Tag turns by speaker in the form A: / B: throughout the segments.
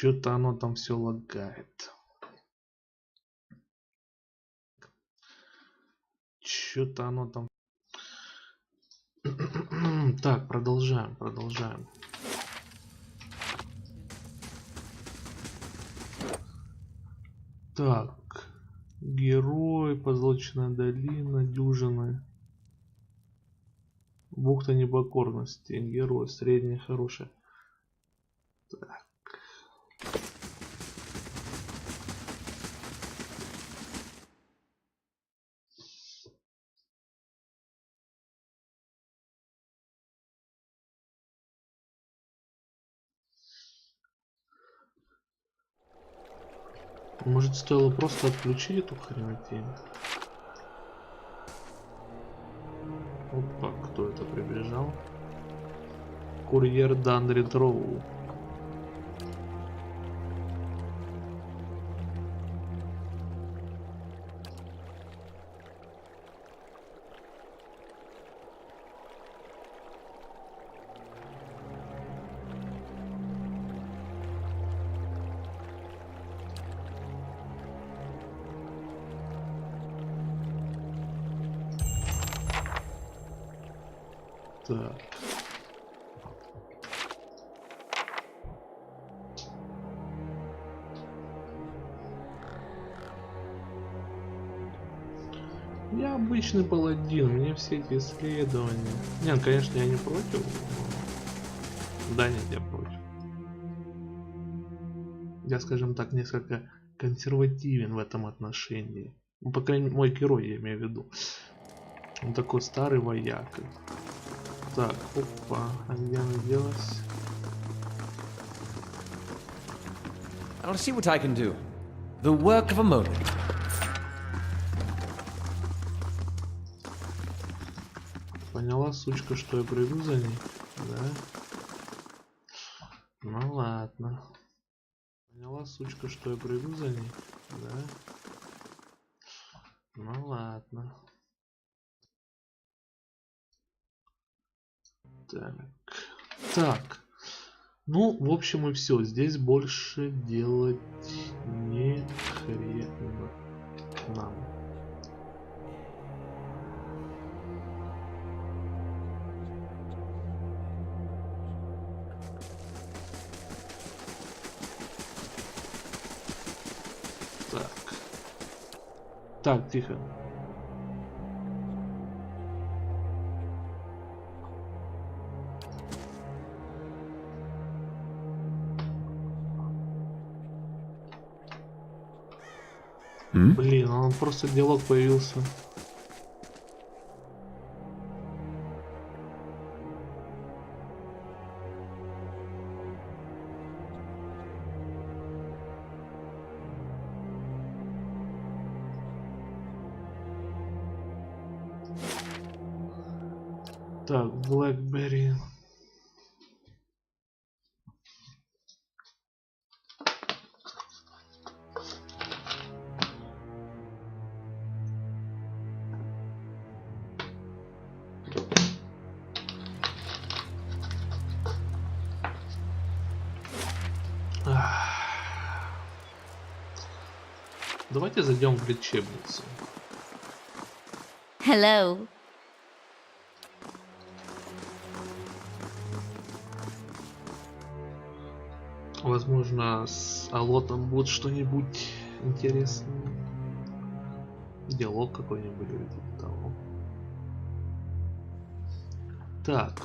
A: Что-то оно там все лагает. Что-то оно там... Так, продолжаем. Так, герой, позолоченная долина, дюжины. Бухта непокорности, герой, средняя, хорошая. Так. Может, стоило просто отключить эту хренотень? Опа, кто это прибежал? Курьер Дандрит Роу. Так. Я обычный паладин, мне все эти исследования. Нет, конечно, я не против. Да, нет, я против. Я, скажем так, несколько консервативен в этом отношении. Ну, по крайней мере, мой герой, я имею в виду. Он такой старый вояка. Так, опа, а где она делась?
B: I'll see what I can do. The work of a moment.
A: Поняла, сучка, что я приду за ней? Да? Ну ладно. Поняла, сучка, что я приду за ней? Да? Ну ладно. Так. Так. Ну, в общем и все. Здесь больше делать не хрена нам. Так. Так, тихо. Блин, он просто диалог появился. Так, Блэкберри. Давайте зайдем в лечебницу.
C: Hello.
A: Возможно, с Алотом будет что-нибудь интересное. Диалог какой-нибудь или типа того. Так.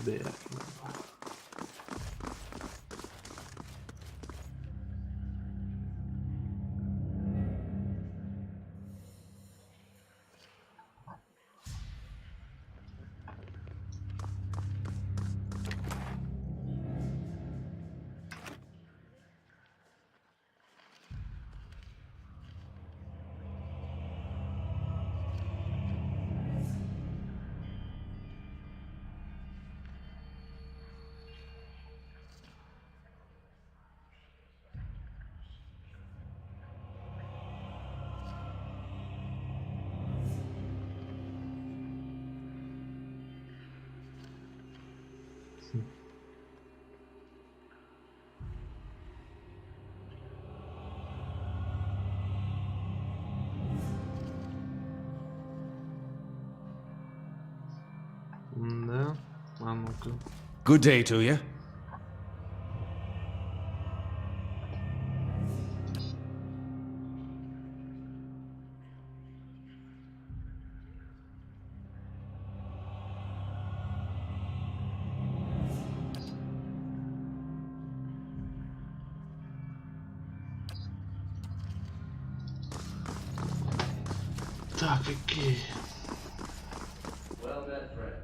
A: Да. Да, а ну-ка.
B: Good day to you.
A: Так, окей.
B: Well met, friend.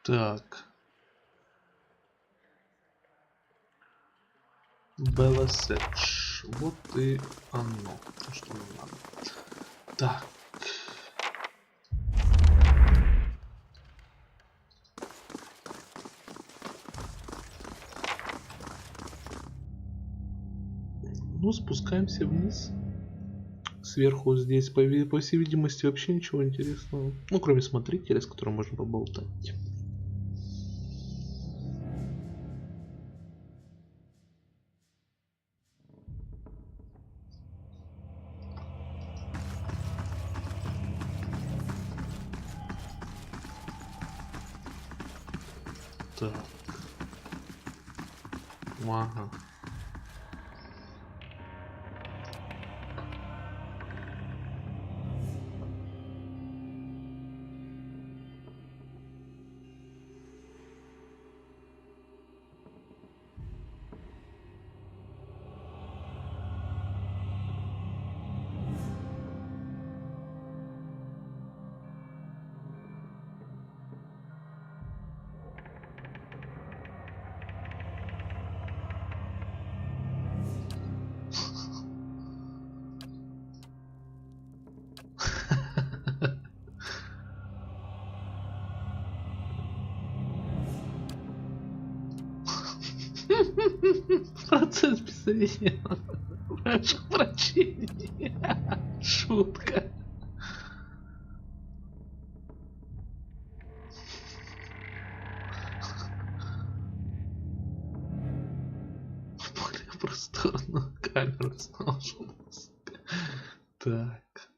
A: Так. Белла Седж. Вот и оно. То, что нам надо. Так. Ну, спускаемся вниз. Сверху здесь, по всей видимости, вообще ничего интересного. Ну, кроме смотрителя, с которым можно поболтать. Так. Ага. Процесс писания. Прошу прощения. Шутка. Более просторную камеру снова. Так.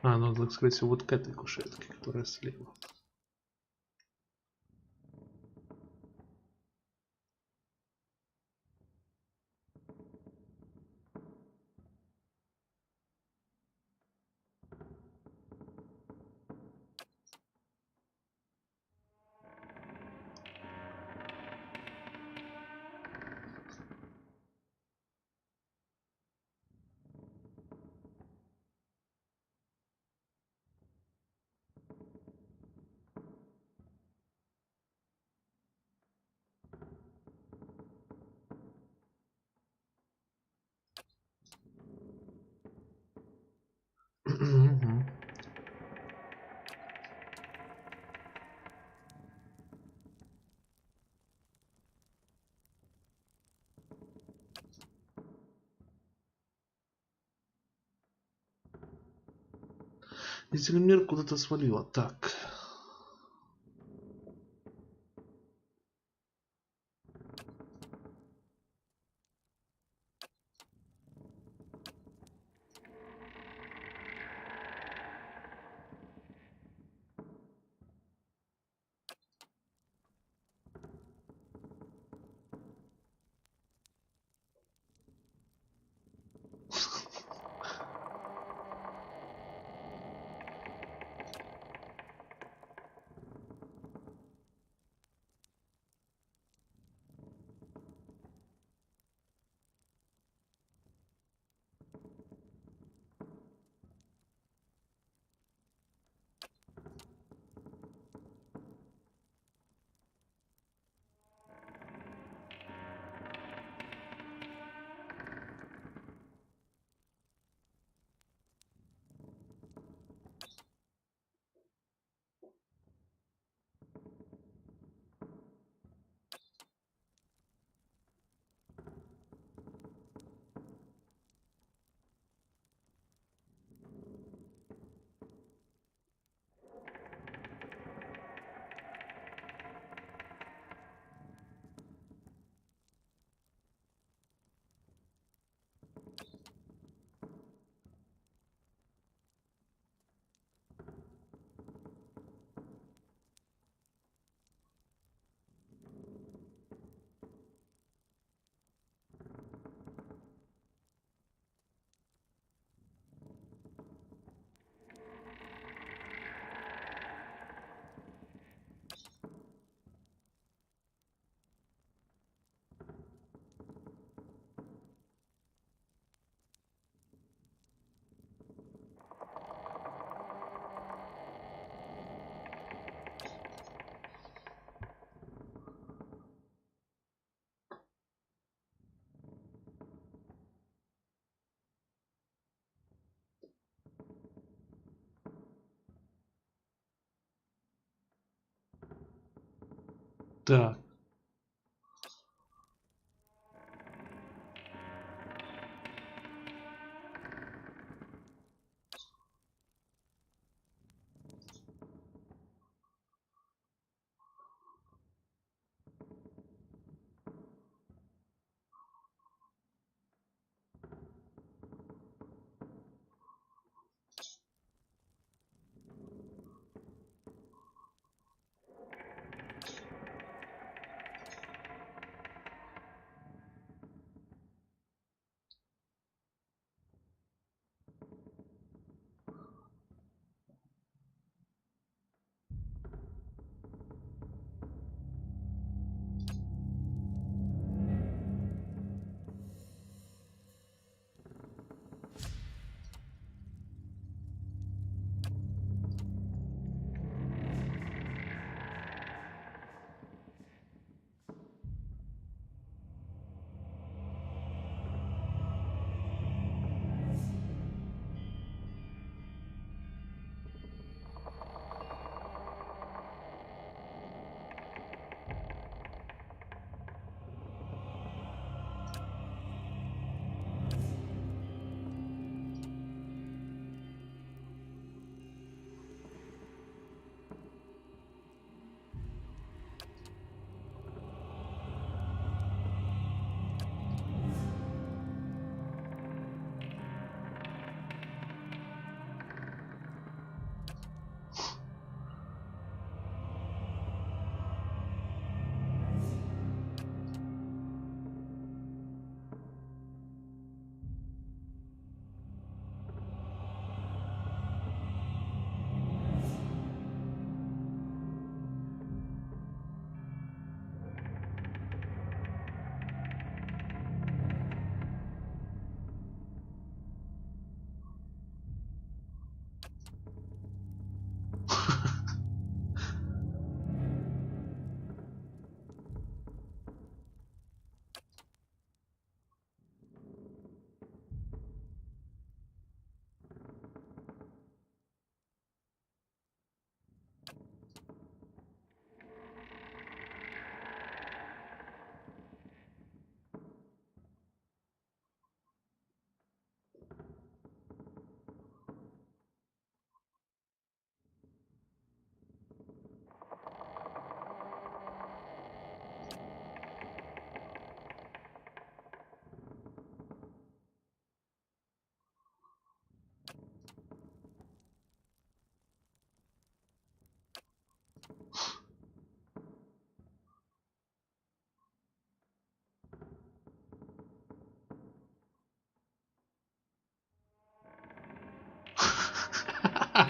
A: А, ну так сказать, вот к этой кушетке, которая слева. Мгм. Если мир куда-то свалило. Так. Так.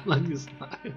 A: Она не знает.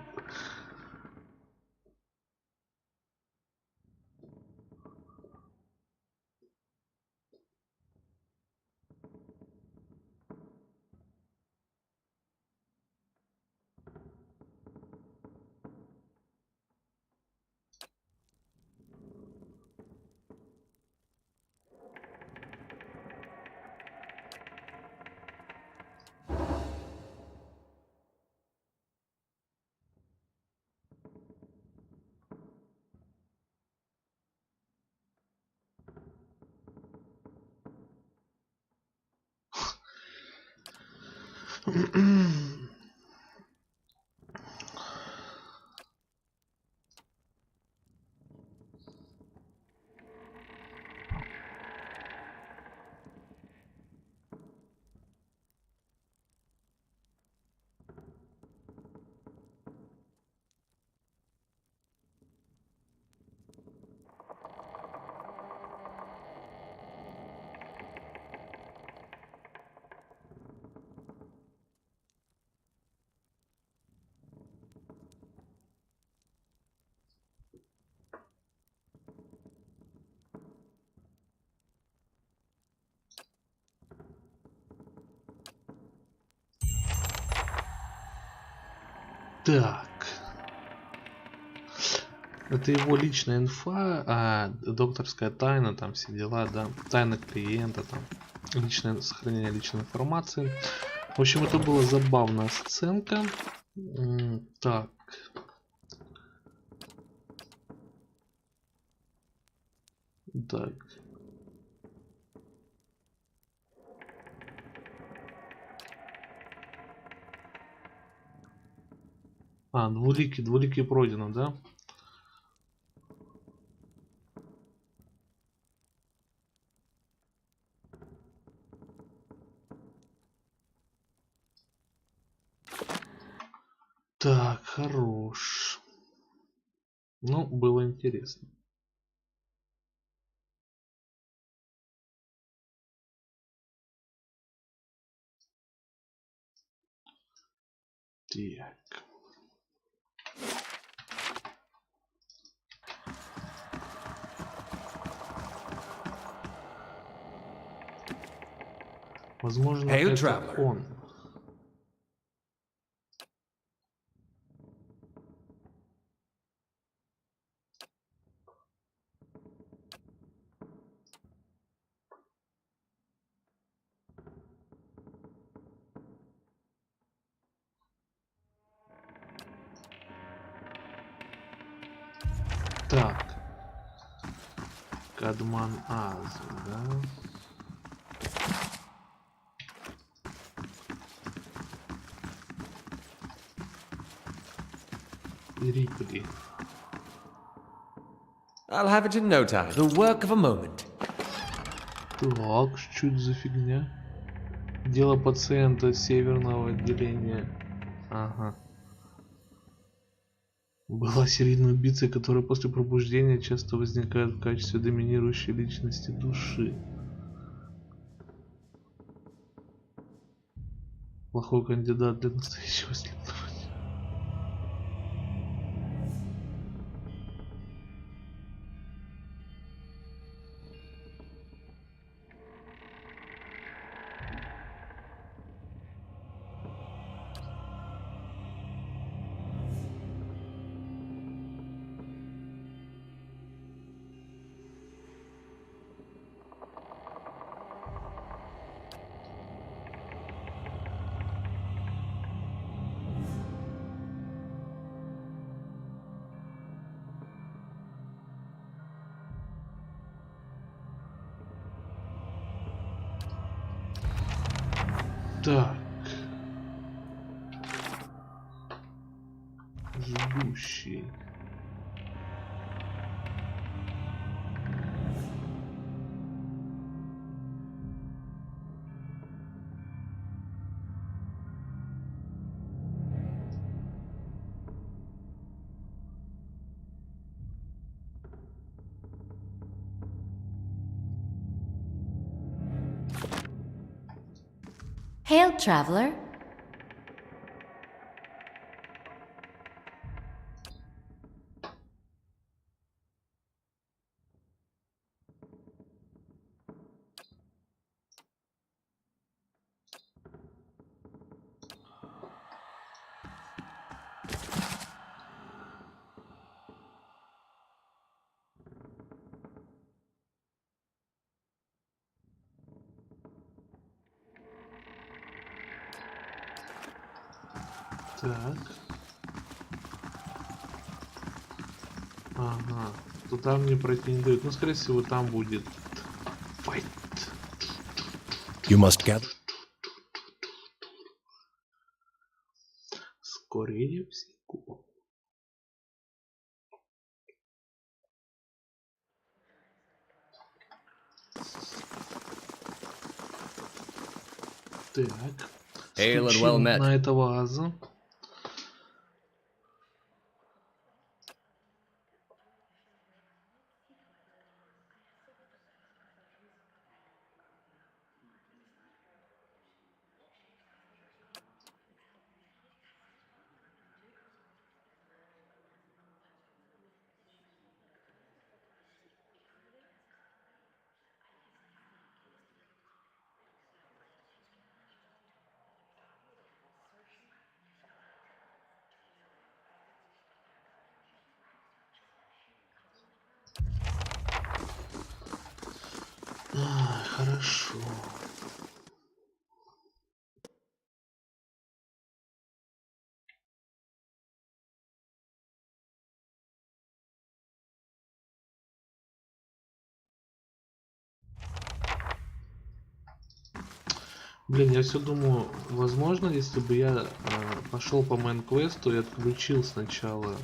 A: Так. Это его личная инфа, докторская тайна, там все дела, да. Тайна клиента, там. Личное сохранение личной информации. В общем, это была забавная сценка. Так. Так. А, двуликий пройдено, да? Так, хорош. Ну, было интересно. Так. Возможно,
B: Hail,
A: это
B: traveler.
A: он. Так. Кадман Азу, да? И Рипли.
B: I'll have it in no time. The work of a moment.
A: Так, что это за фигня? Дело пациента северного отделения. Ага. Была серийной убийцей, которая после пробуждения часто возникает в качестве доминирующей личности души. Плохой кандидат для настоящего следователя. Так. Ждущий.
C: Hail, traveler.
A: Так. Ага. Туда мне пройти не дают. Ну, скорее всего, там будет файт.
B: You must gather.
A: Скорее всего. Так.
B: Hail and well
A: Стучим
B: met.
A: на этого аза. Хорошо. Блин, я все думаю, возможно, если бы я пошел по мейн-квесту и отключил сначала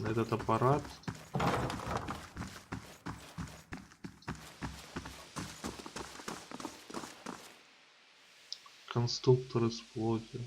A: этот аппарат. Конструктор из плоти.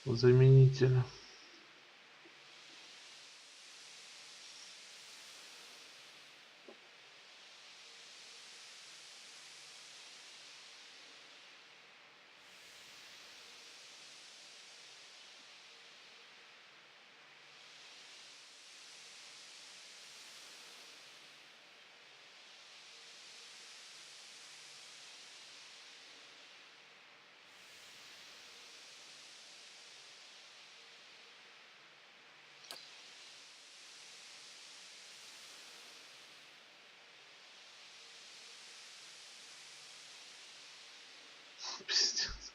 A: Заменитель. Пиздец.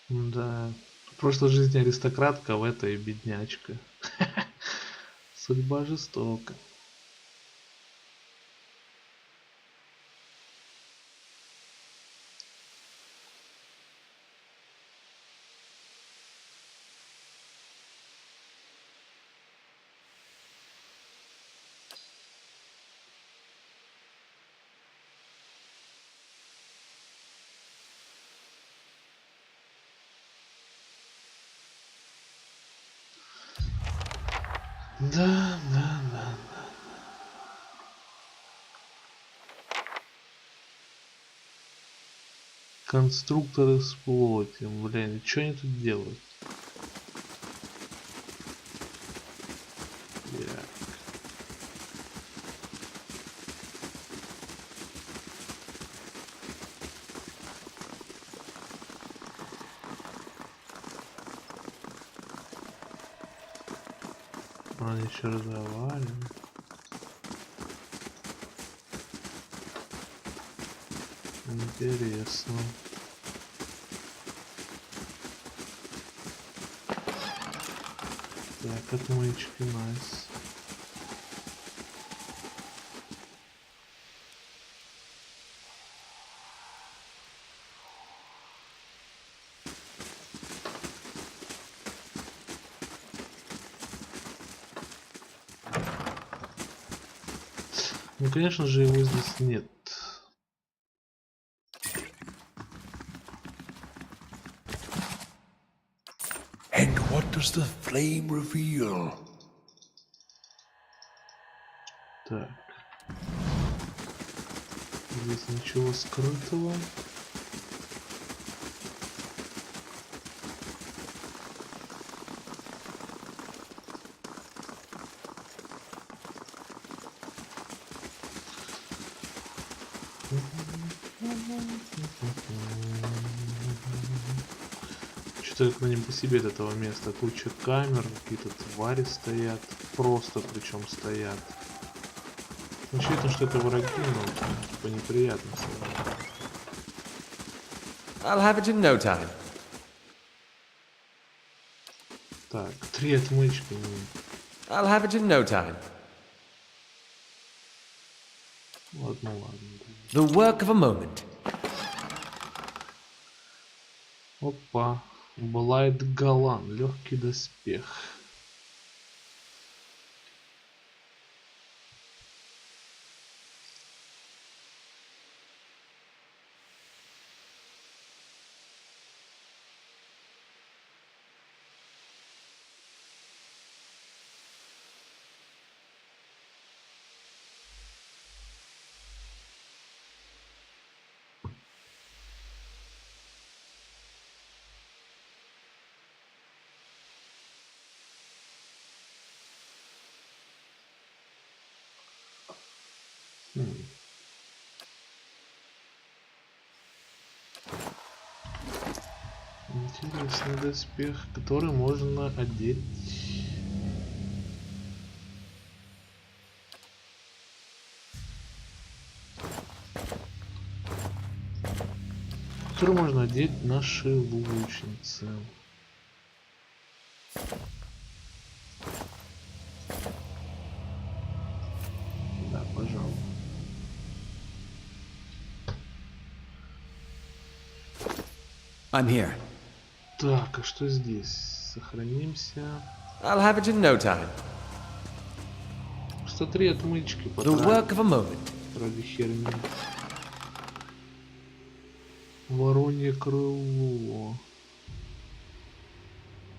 A: Да. В прошлой жизни аристократка, в этой беднячка. Судьба жестока. Да. Конструктор из плоти. Блин, что они тут делают? Они еще разговаривают. Интересно. Так, отмычки, найс. Ну, конечно же, его здесь нет.
C: And what does the flame reveal?
A: Так. Здесь ничего скрытого. Что-то не по себе от этого места. Куча камер, какие-то твари стоят. Просто причем стоят. Очевидно, что это враги, но типа неприятно.
B: I'll have it in no time.
A: Так, 3 отмычки.
B: I'll have it in no time.
A: Ладно.
B: The work of a moment.
A: Опа. Блайд Галан. Легкий доспех. Интересный доспех, который можно одеть. Который можно одеть нашей лучнице. Да, пожалуй.
B: I'm here.
A: Так, а что здесь? Сохранимся.
B: I'll have it in no time.
A: 103 отмычки
B: The
A: потратим
B: work of a moment.
A: ради херни. Воронье крыло.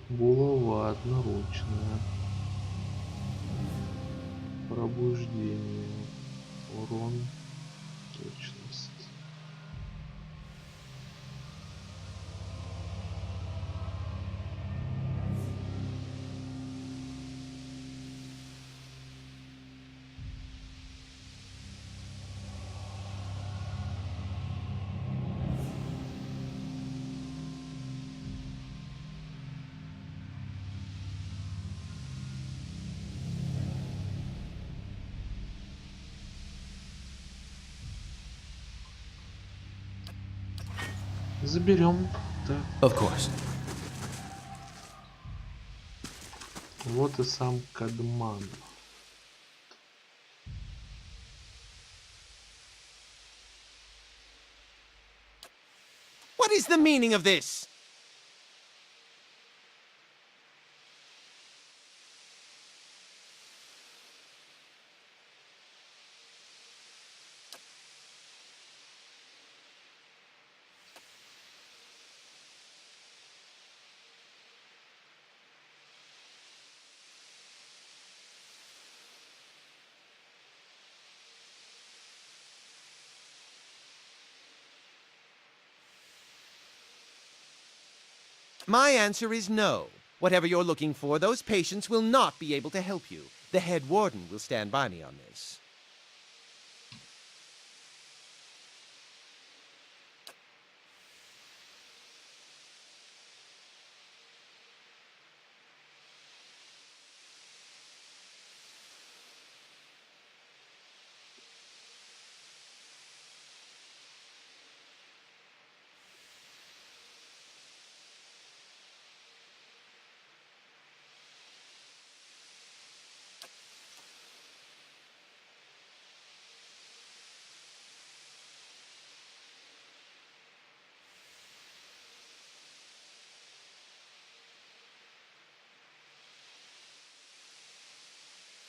A: Булава одноручная. Пробуждение. Урон. Точность. Заберем. Так.
B: Of course.
A: Вот и сам Кадман.
B: What is the meaning of this? My answer is no. Whatever you're looking for, those patients will not be able to help you. The head warden will stand by me on this.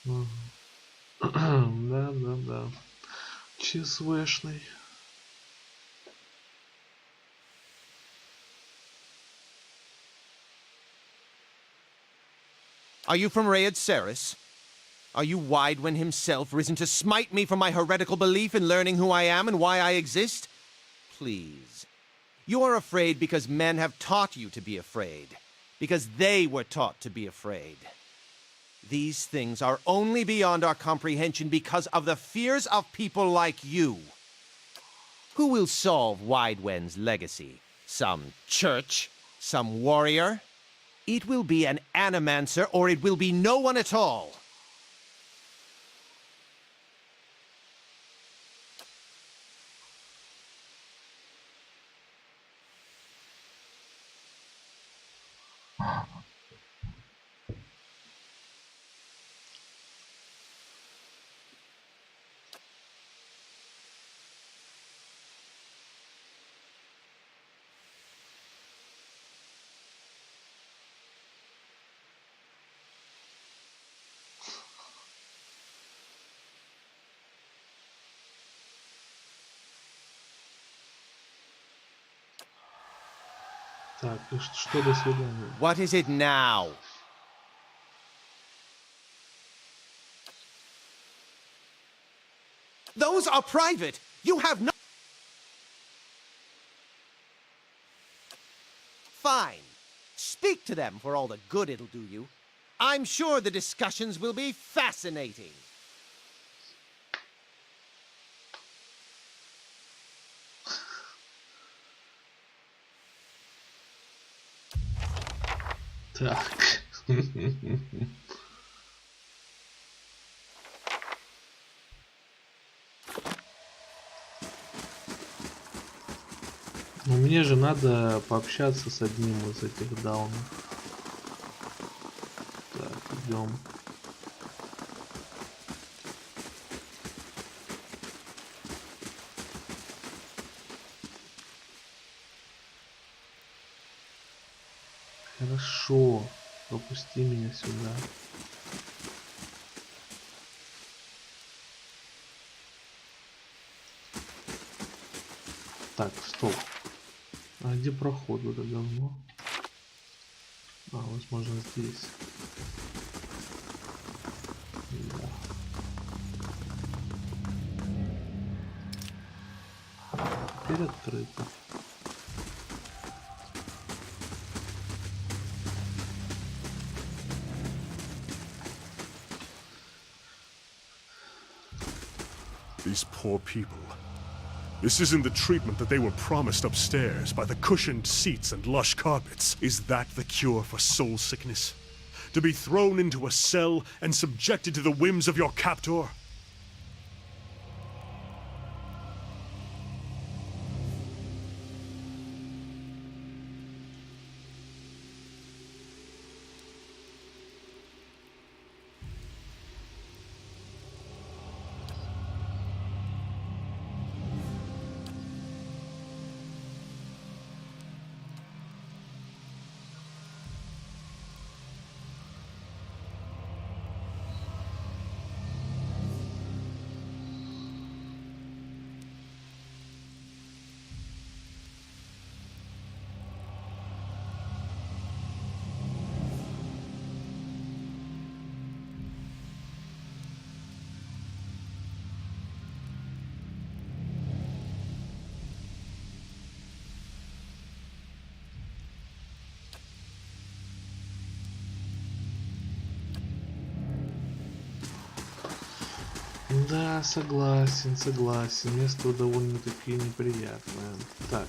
A: Да. ЧСВшный.
B: Are you from Rayad Ceres? Are you Widewen himself, risen to smite me for my heretical belief in learning who I am and why I exist? Please. You are afraid because men have taught you to be afraid. Because they were taught to be afraid. These things are only beyond our comprehension because of the fears of people like you. Who will solve Widewen's legacy? Some church? Some warrior? It will be an animancer, or it will be no one at all.
A: Так, и что до свидания?
B: What is it now? Those are private. You have no... Fine. Speak to them for all the good it'll do you. I'm sure the discussions will be fascinating.
A: Так. Ну, мне же надо пообщаться с одним из этих даунов. Так, идем. Хорошо, пропусти меня сюда. Так, стоп. А где проход вот это говно? А, возможно, здесь. Да. Теперь открыто.
D: These poor people. This isn't the treatment that they were promised upstairs by the cushioned seats and lush carpets. Is that the cure for soul sickness? To be thrown into a cell and subjected to the whims of your captor?
A: Да, согласен, согласен. Место довольно-таки неприятное. Так.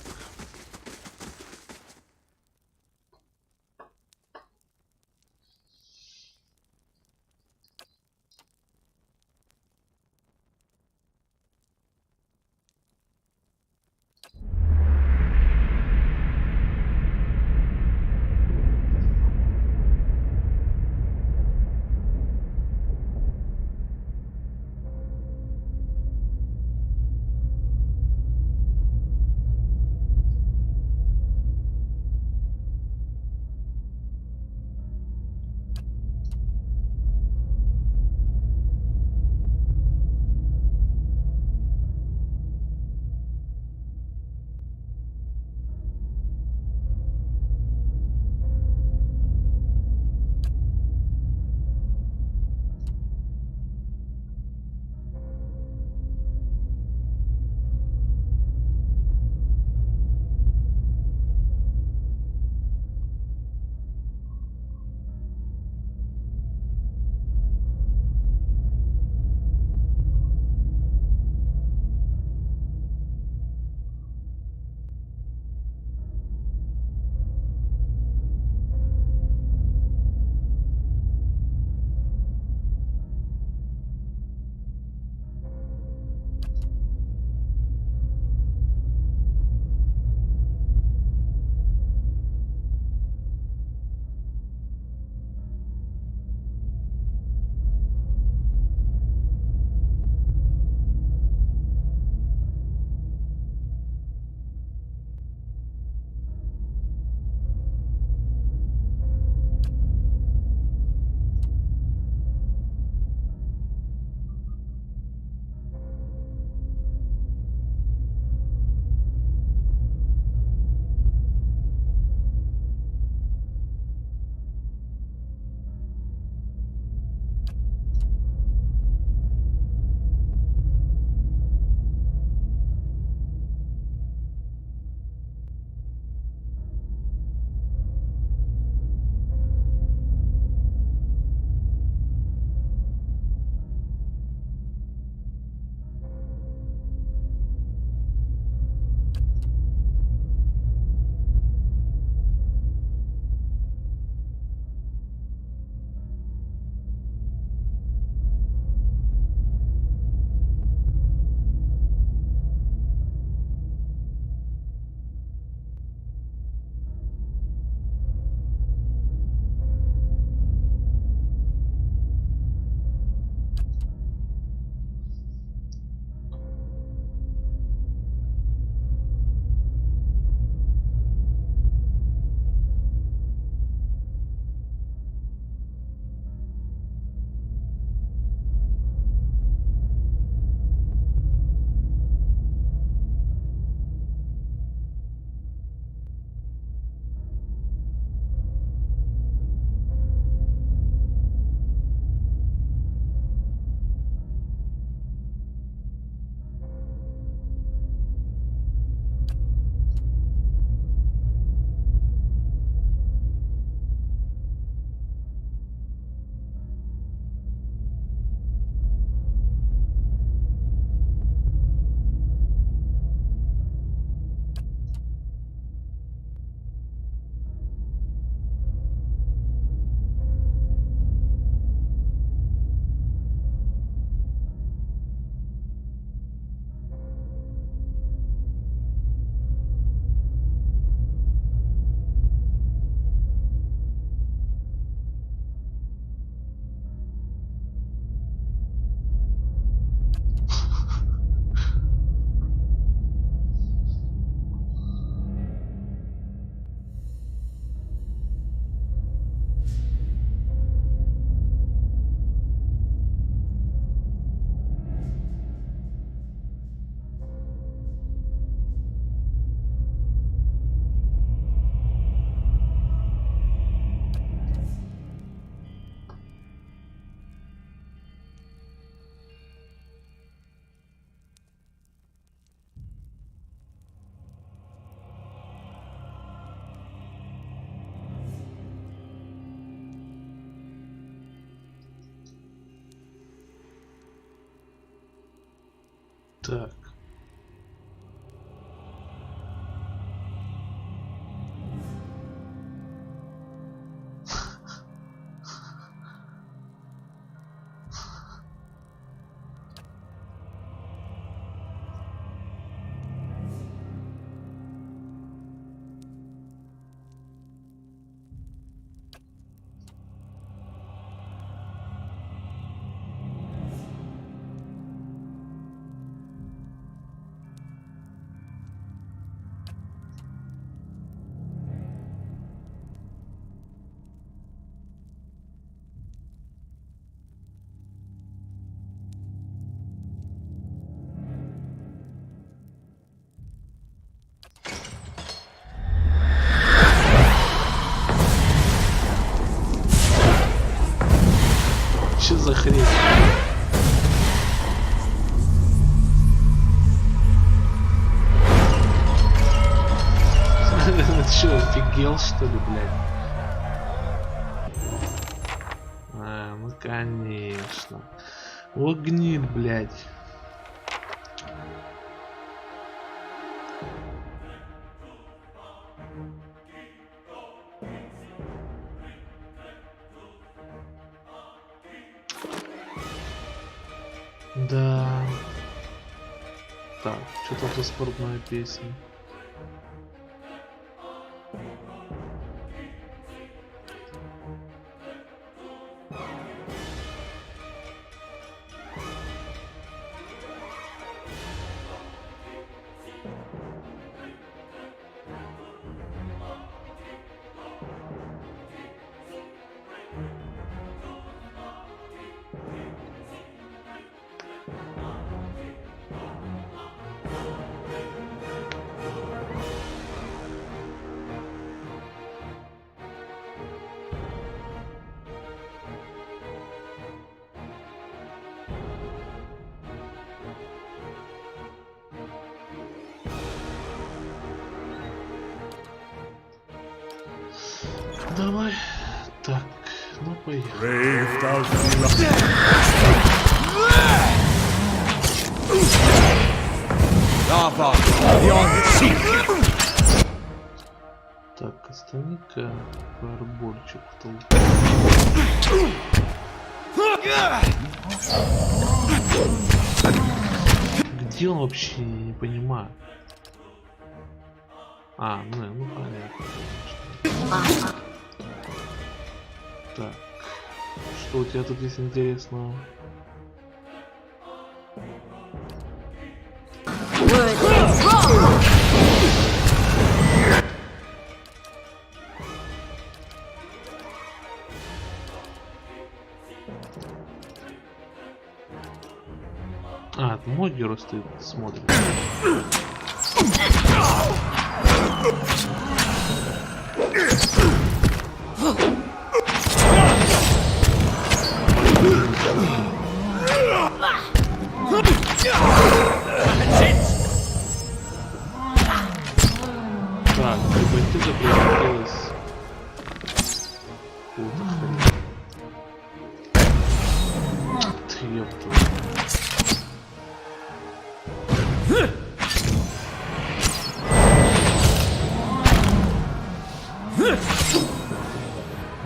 A: Так. Что за хрень? Че, офигел что ли, блядь? А, ну конечно. Вот гниль, блядь. Да. Так, что там за спортная песня? Давай. Так, ну поехали.
D: Brave thou be
B: Lava, beyond sea.
A: Так, остани-ка фаербольчик в толпу. Где он вообще? Я не понимаю. А, ну понятно, конечно. Так, что у тебя тут есть интересного? А, это мой герой стоит, смотрит. Так, бандита превратилась. Какую-то хрень. Ты ёпта.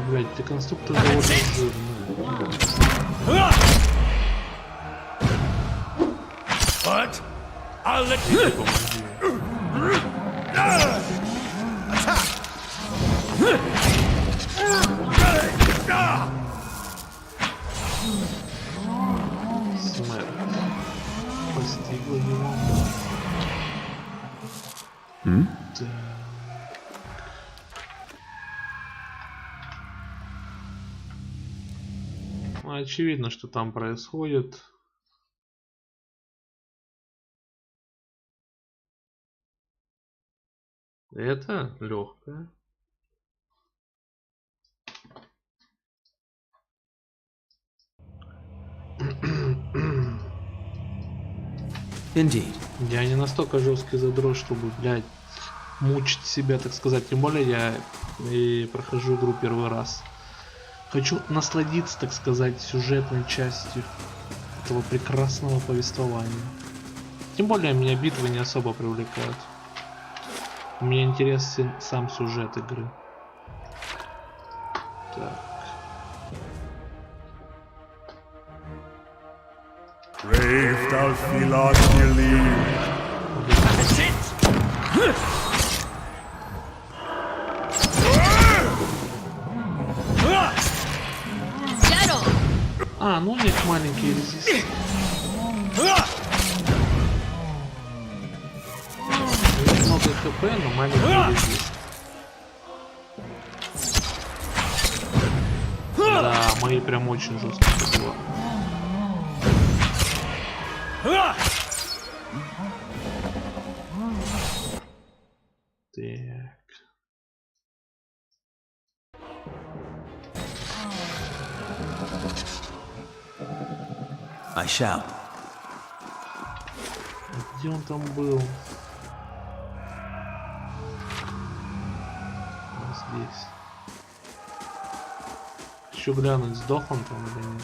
A: Блять, ты конструктор довольно жирный.
C: But I'll let you
A: Смерть постигла его. Так. Ну, очевидно, что там происходит. Это легкое.
B: Indeed.
A: Я не настолько жесткий задрот, чтобы, блядь, мучить себя, так сказать. Тем более я и прохожу игру первый раз. Хочу насладиться, так сказать, сюжетной частью этого прекрасного повествования. Тем более меня битвы не особо привлекают. Мне интересен сам сюжет игры. Так.
D: Brave thou Philod believe.
A: А, ну у них маленький резист. Много хп, но маленький резист. Да, мои прям очень жестко было. Так.
C: I shall.
A: Где он там был? Здесь. Еще глянуть, сдох он там или нет.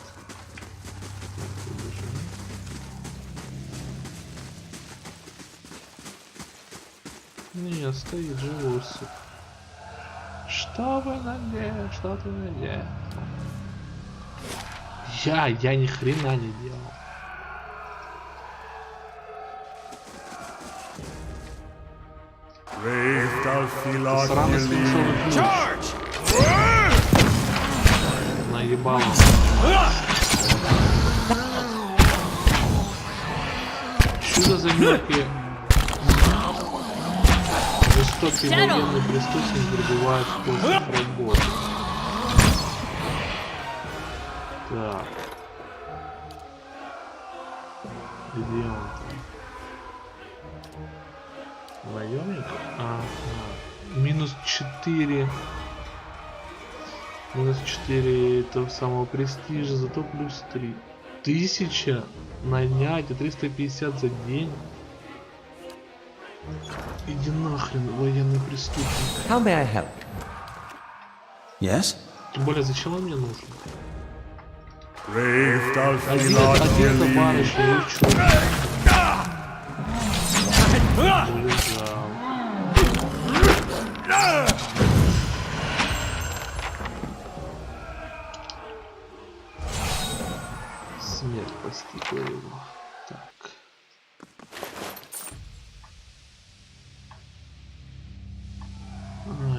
A: Не, стоит живущий. Что вы наделали? Что ты наделал? Я ни хрена не делал.
D: Brave thou Philod
A: Сраный свинцовый ключ. Наебал. Чудо за мелкие. Жестокий военный преступник прибывает в поисках работы. Так. Где он там? Наемник? Ага. Минус 4. Минус 4 этого самого престижа, зато плюс 3. 1000 нанять и 350 за день. Иди нахрен, военный преступник.
C: How may I help? Yes?
A: Тем более, зачем он мне нужен?
D: Brave thou
A: Один
D: Philod
A: товарищ,
D: believe.
A: ну чё? Улезал. Смерть постигла его. Так.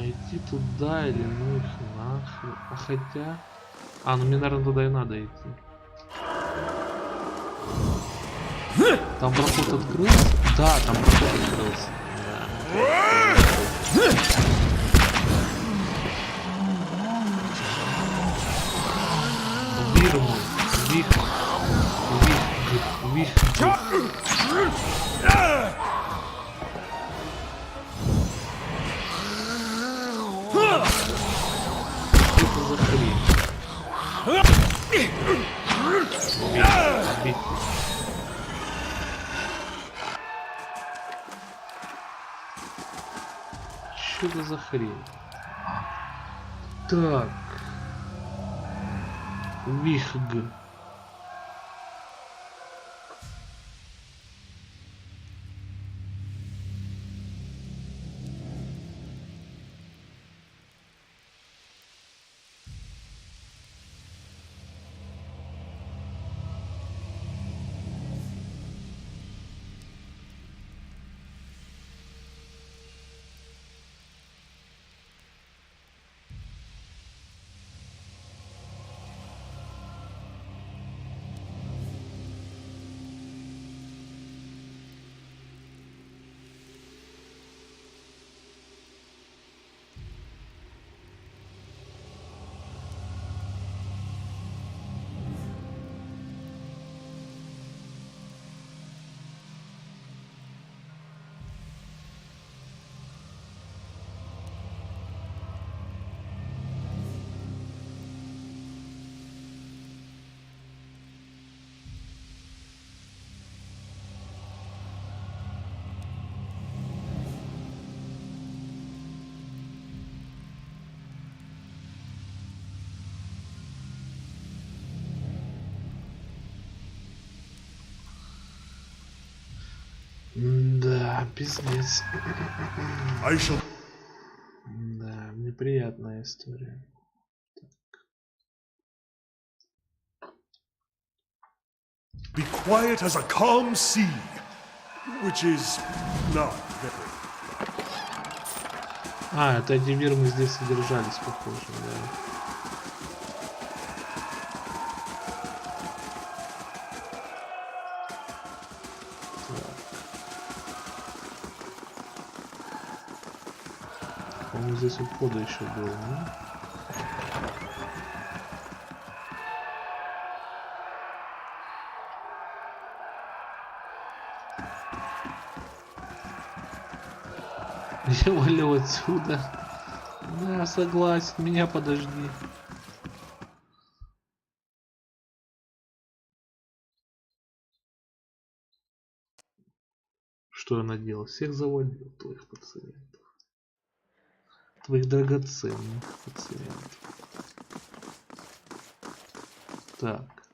A: Идти туда или ну их нахрен. А хотя... А, ну мне, наверное, туда и надо идти. Там проход открылся? Да, там проход открылся. Вирму. Вих. Вих. Что это за хрень? Бить. Что это за хрень? Так. Вихг. пиздец.
D: I shall
A: Да, неприятная история.
D: be quiet as a calm sea, which is not very.
A: Это эти вирмы здесь содержались, похоже, да. Так. По-моему, здесь у входа еще было, да? Я валю отсюда. Да, согласен, меня подожди. Что я наделал? Всех завалил, твоих пациентов. Твоих драгоценных пациентов. Так.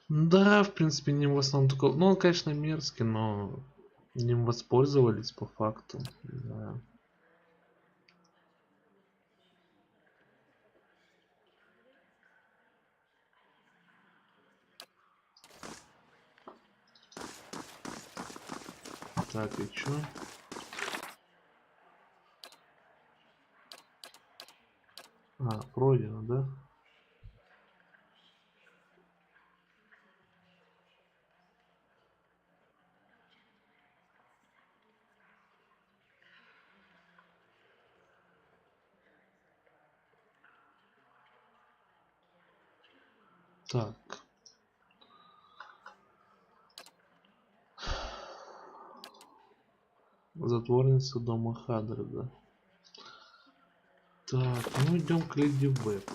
A: Да, в принципе, ним в основном только... Ну, он, конечно, мерзкий, но ним воспользовались по факту. Да. Так, и чё? Пройдено, да? Так. Затворница дома Хадреда. Так, ну идем к Леди Веб.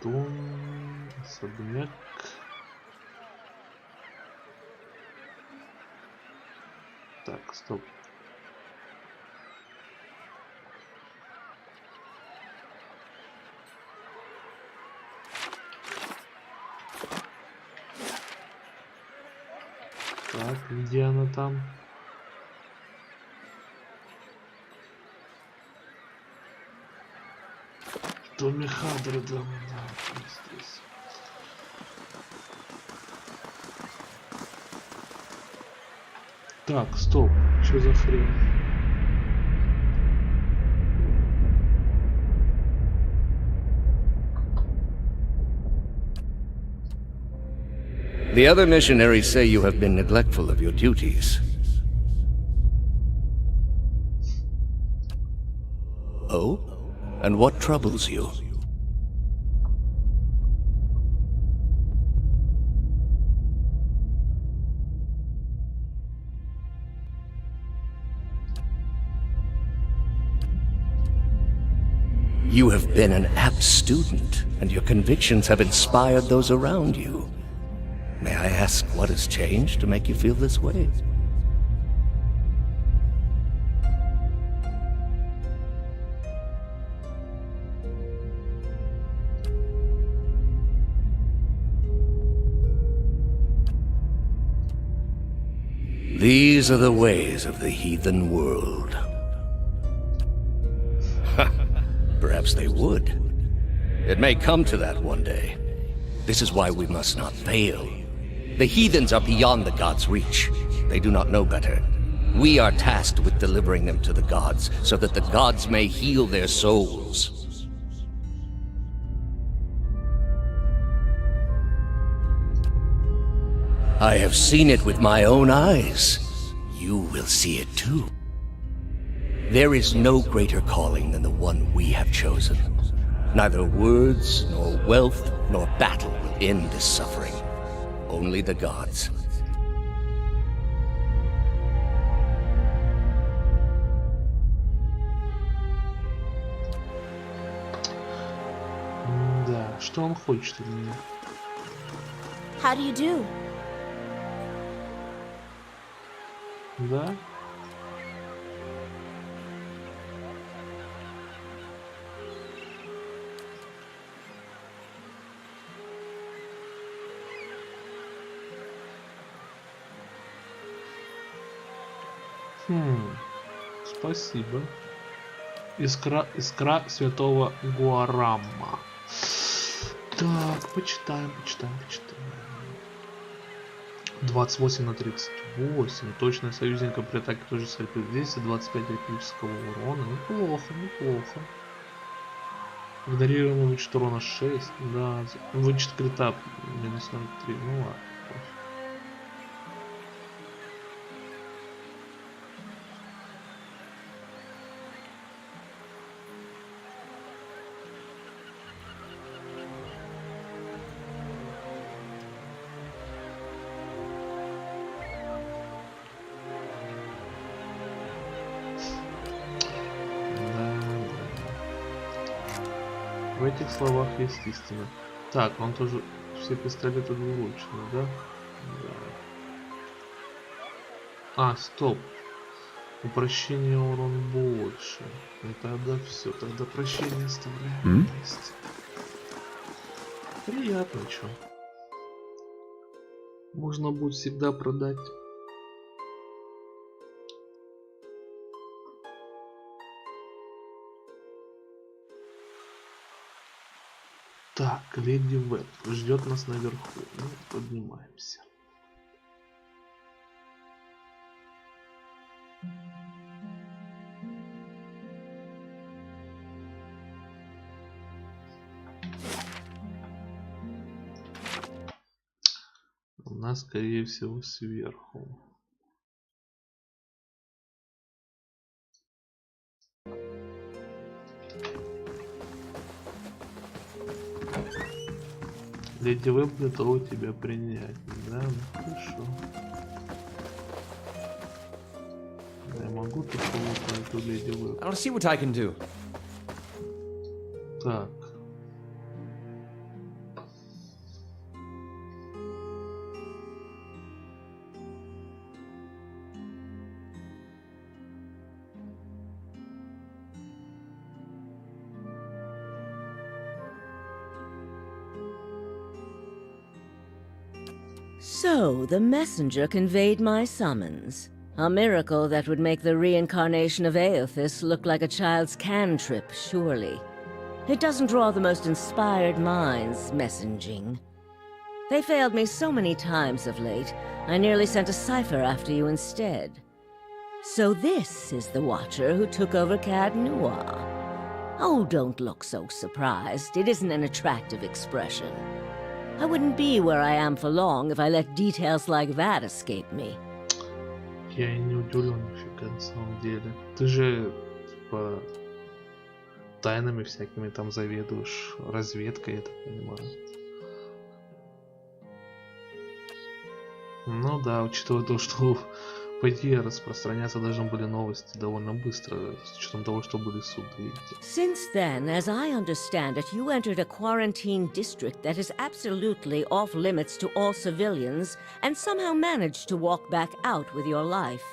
A: Дом, особняк. Так, стоп. Так, где она там? В доме Хадреда. Да, здесь. Так, стоп. Что за хрень?
E: The other missionaries say you have been neglectful of your duties. Oh? And what troubles you? You have been an apt student, and your convictions have inspired those around you. May I ask what has changed to make you feel this way? These are the ways of the heathen world. Perhaps they would. It may come to that one day. This is why we must not fail. The heathens are beyond the gods' reach. They do not know better. We are tasked with delivering them to the gods, so that the gods may heal their souls. I have seen it with my own eyes. You will see it too. There is no greater calling than the one we have chosen. Neither words, nor wealth, nor battle will end this suffering. Only the gods.
A: Да, что он хочет от меня?
F: How do you do?
A: Да? Спасибо. Искра святого Гуарама. Так, почитаем. 28/38. Точная союзника при атаке тоже сальпит 10, 25 электрического урона. Неплохо. Игнорируемый вычет урона 6. Да, вычет крита минус 43. Ну ладно. В этих словах есть истина. Так, он тоже... Все пистолеты двуручные, да? Да. А, стоп. Упрощение урон больше. И тогда все. Тогда прощение оставляем на месте. Приятно, чё. Можно будет всегда продать. Так, леди Веб ждет нас наверху. Ну, поднимаемся. У нас, скорее всего, сверху. Леди Веб готова тебя принять. Да, ну хорошо. Я могу тут кого-то эту Леди Веб.
B: I'll see what I can do.
A: Так.
G: So, the messenger conveyed my summons. A miracle that would make the reincarnation of Aothis look like a child's cantrip, surely. It doesn't draw the most inspired minds, messaging. They failed me so many times of late, I nearly sent a cipher after you instead. So this is the Watcher who took over Cad Noir. Oh, don't look so surprised. It isn't an attractive expression. I wouldn't be where I am for long if I let details like that escape me.
A: Я и не удивлен нифига на самом деле. Ты же, типа, тайнами всякими там заведуешь, разведкой, я так понимаю. Ну да, учитывая то, что По идее, распространяться должны были новости довольно быстро, с учетом того, что были суды.
G: Since then, as I understand it, you entered a quarantine district that is absolutely off limits to all civilians and somehow managed to walk back out with your life.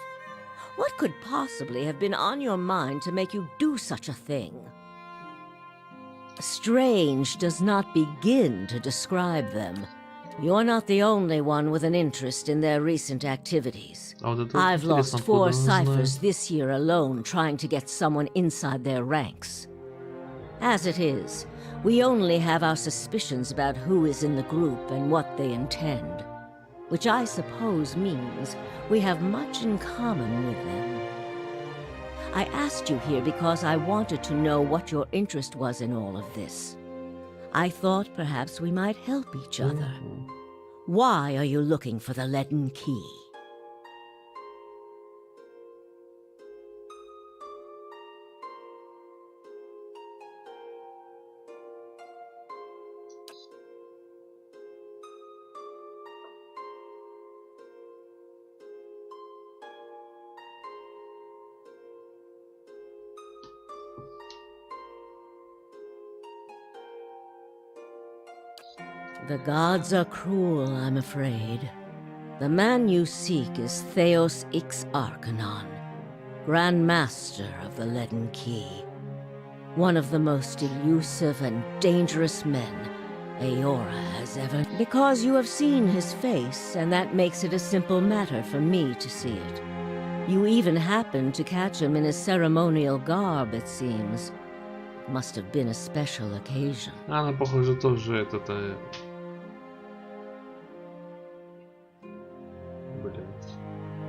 G: What could possibly have been on your mind to make you do such a thing? Strange does not begin to describe them. You're not the only one with an interest in their recent activities.
A: А вот это
G: I've
A: интересно,
G: lost 4
A: откуда она
G: ciphers
A: знает.
G: this year alone trying to get someone inside their ranks. As it is, we only have our suspicions about who is in the group and what they intend, which I suppose means we have much in common with them. I asked you here because I wanted to know what your interest was in all of this. I thought perhaps we might help each other. Why are you looking for the leaden key? The gods are cruel, I'm afraid. The man you seek is Theos Ix Arcanon, Grand Master of the Leaden Key. One of the most elusive and dangerous men Aora has ever... Because you have seen his face, and that makes it a simple matter for me to see it. You even happened to catch him in his ceremonial garb, it seems. Must have been a special occasion.
A: Она, похоже, тоже этот... Блин.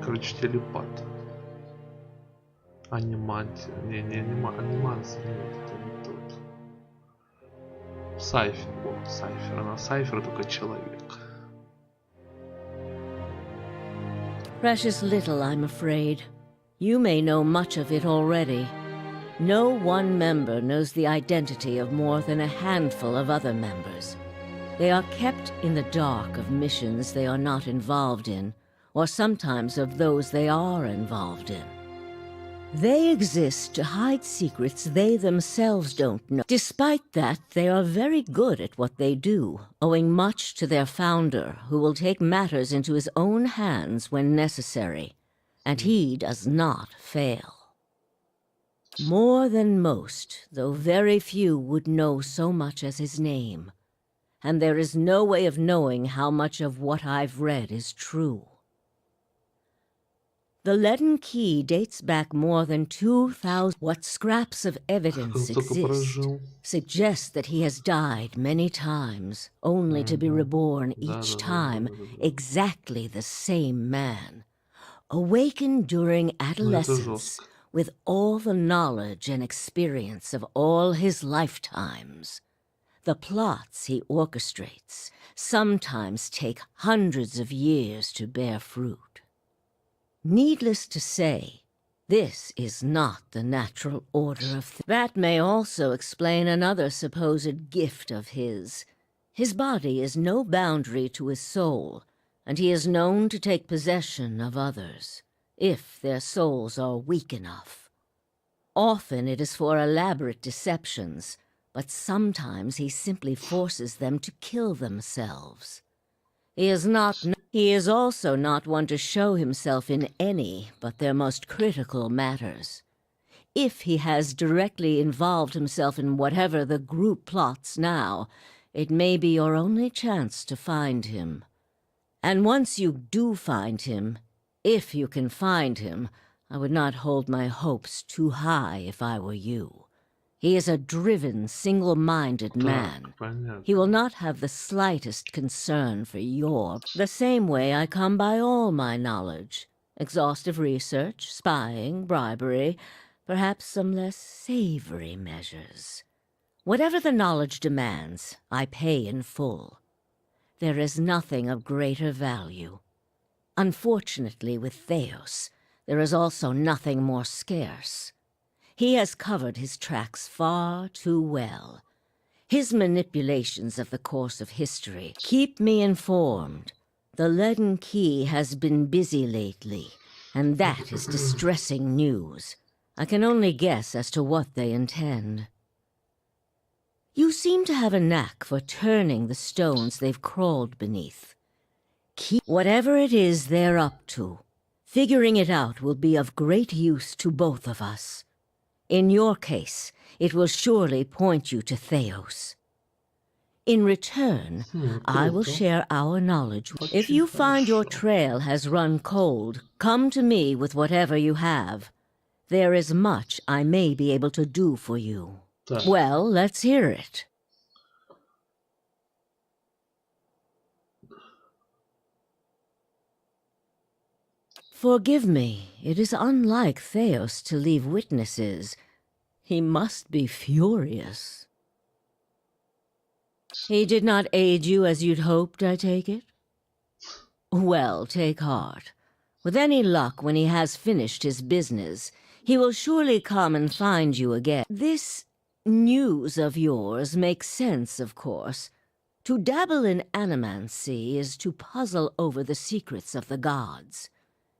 A: Короче, телепат. Анимация. Не анимация. Нет, это не тот. Сайфер. О, Сайфер. Она Сайфер, только человек.
G: Precious little, I'm afraid. You may know much of it already. No one member knows the identity of more than a handful of other members. They are kept in the dark of missions they are not involved in, or sometimes of those they are involved in. They exist to hide secrets they themselves don't know. Despite that, they are very good at what they do, owing much to their founder, who will take matters into his own hands when necessary, and he does not fail. More than most, though very few would know so much as his name. And there is no way of knowing how much of what I've read is true. The leaden key dates back more than 2,000... What scraps of evidence exist suggest that he has died many times, only to be reborn each time exactly the same man. Awakened during adolescence, with all the knowledge and experience of all his lifetimes. The plots he orchestrates sometimes take hundreds of years to bear fruit. Needless to say, this is not the natural order of things. That may also explain another supposed gift of his. His body is no boundary to his soul, and he is known to take possession of others, if their souls are weak enough. Often it is for elaborate deceptions, but sometimes he simply forces them to kill themselves. He is also not one to show himself in any but their most critical matters. If he has directly involved himself in whatever the group plots now, it may be your only chance to find him. And once you do find him, if you can find him, I would not hold my hopes too high if I were you. He is a driven, single-minded man. He will not have the slightest concern for the same way I come by all my knowledge. Exhaustive research, spying, bribery, perhaps some less savory measures. Whatever the knowledge demands, I pay in full. There is nothing of greater value. Unfortunately, with Theos, there is also nothing more scarce. He has covered his tracks far too well. His manipulations of the course of history keep me informed. The leaden key has been busy lately, and that is distressing news. I can only guess as to what they intend. You seem to have a knack for turning the stones they've crawled beneath. Keep whatever it is they're up to. Figuring it out will be of great use to both of us. In your case, it will surely point you to Theos. In return, I will share our knowledge. If you find your trail has run cold, come to me with whatever you have. There is much I may be able to do for you. Well, let's hear it. Forgive me, it is unlike Theos to leave witnesses. He must be furious. He did not aid you as you'd hoped, I take it? Well, take heart. With any luck, when he has finished his business, he will surely come and find you again. This news of yours makes sense, of course. To dabble in animancy is to puzzle over the secrets of the gods.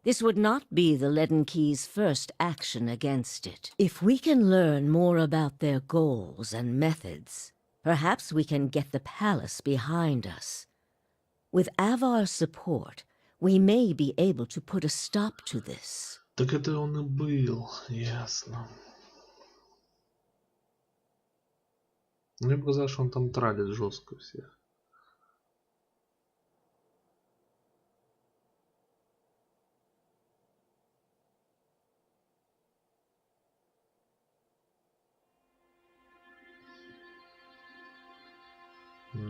G: This would not be the Leaden Key's first action against it. If we can learn more about their goals and methods, perhaps we can get the palace behind us. With Avar's support, we may be able to put a stop to this.
A: Так это он и был, ясно. Мне показалось, что он там тралит жестко всех.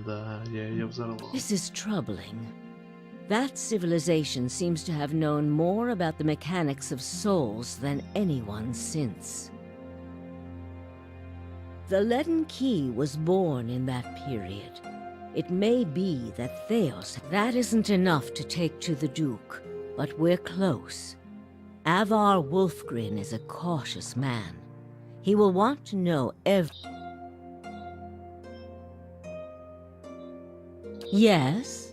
A: Да, я ее взорвал.
G: This is troubling. That civilization seems to have known more about the mechanics of souls than anyone since. The Leaden Key was born in that period. It may be that Theos... That isn't enough to take to the Duke, but we're close. Avar Wolfgren is a cautious man. He will want to know Yes?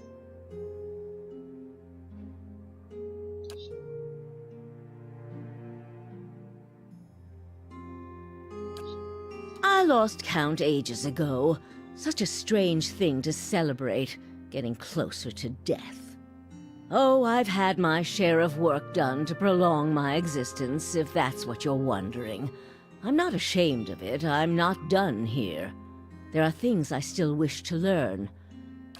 G: I lost count ages ago. Such a strange thing to celebrate, getting closer to death. Oh, I've had my share of work done to prolong my existence, if that's what you're wondering. I'm not ashamed of it. I'm not done here. There are things I still wish to learn.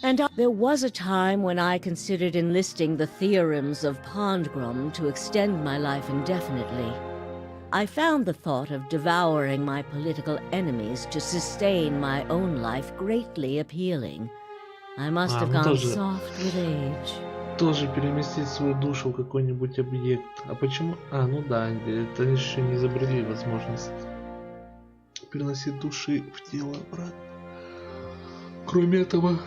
G: And there was a time when I considered enlisting the theorems of Pondgrum to extend my life indefinitely. I found the thought of devouring my political enemies to sustain my own life greatly appealing. I must have gone soft with age.
A: Тоже переместить свою душу в какой-нибудь объект. А почему? А, ну да, это еще не изобрели возможность переносить души в тело обратно. Кроме этого,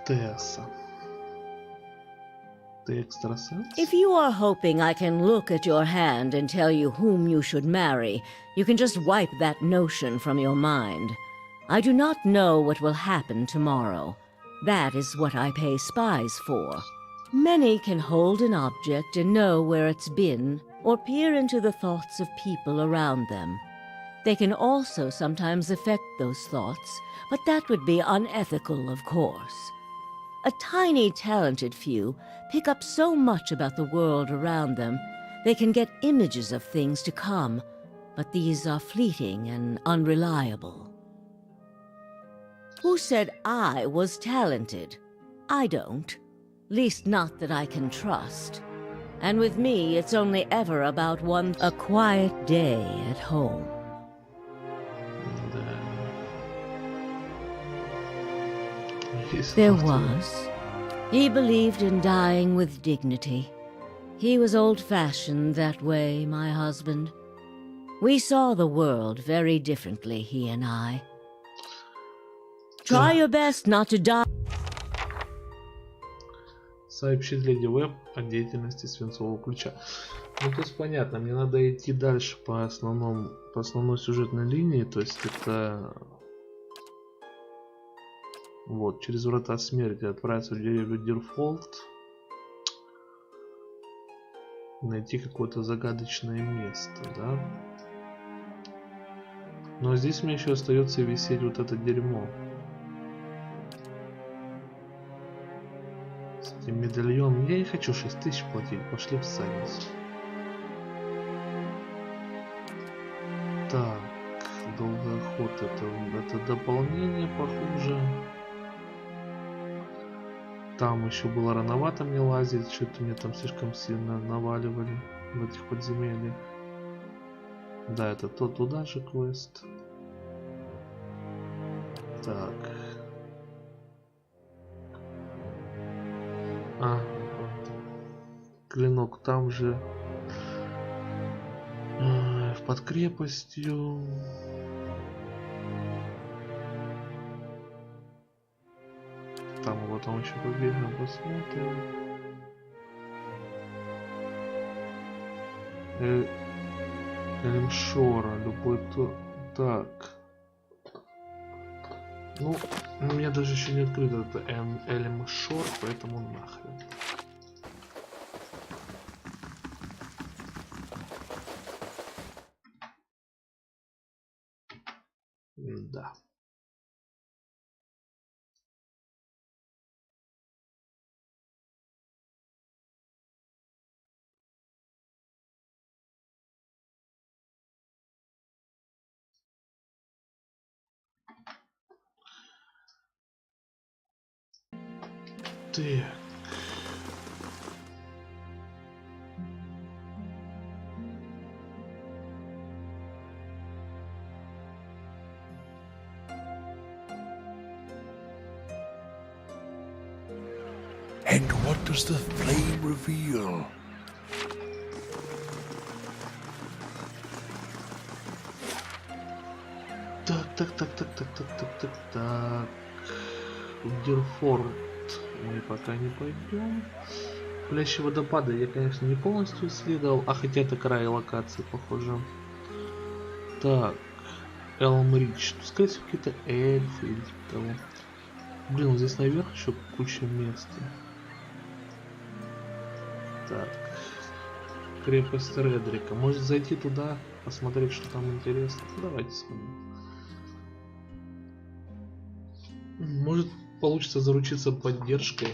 A: Тесса. Ты экстрасенс?
G: If you are hoping I can look at your hand and tell you whom you should marry, you can just wipe that notion from your mind. I do not know what will happen tomorrow. That is what I pay spies for. Many can hold an object and know where it's been, or peer into the thoughts of people around them. They can also sometimes affect those thoughts, but that would be unethical, of course. A tiny, talented few pick up so much about the world around them, they can get images of things to come, but these are fleeting and unreliable. Who said I was talented? I don't. Least not that I can trust. And with me, it's only ever about a quiet day at home. There was. He believed in dying with dignity. He was old-fashioned that way, my husband. We saw the world very differently, he and I. Try your best not to die.
A: Сообщить Леди Веб о деятельности Свинцового Ключа. Ну, то есть понятно, мне надо идти дальше по основной сюжетной линии, то есть это... Вот, через врата смерти отправиться в деревню Дирфолд. найти какое-то загадочное место, да? Но здесь мне еще остается висеть вот это дерьмо. С этим медальоном. Я не хочу 6000 платить, пошли в задницу. Так, долгая охота, это дополнение, похоже. Там еще было рановато мне лазить, что-то мне там слишком сильно наваливали в этих подземельях. Да, это туда же квест. Так. Клинок там же. Под крепостью. Там мы потом еще побегаем, посмотрим. Эльмшора, любой то. Так. Ну, у меня даже еще не открыт это Эльмшор, поэтому нахрен. Да. Так.
C: And what does the flame reveal?
A: Так. В Дирфорд мы пока не пойдем. Плящие водопады я, конечно, не полностью исследовал, а хотя это край локации, похоже. Так, Элмрич. Скорее всего, какие-то эльфы или типа того. Блин, вот здесь наверх еще куча места. Так. Крепость Редрика. Может зайти туда, посмотреть, что там интересно. Давайте сходим. Может получится заручиться поддержкой.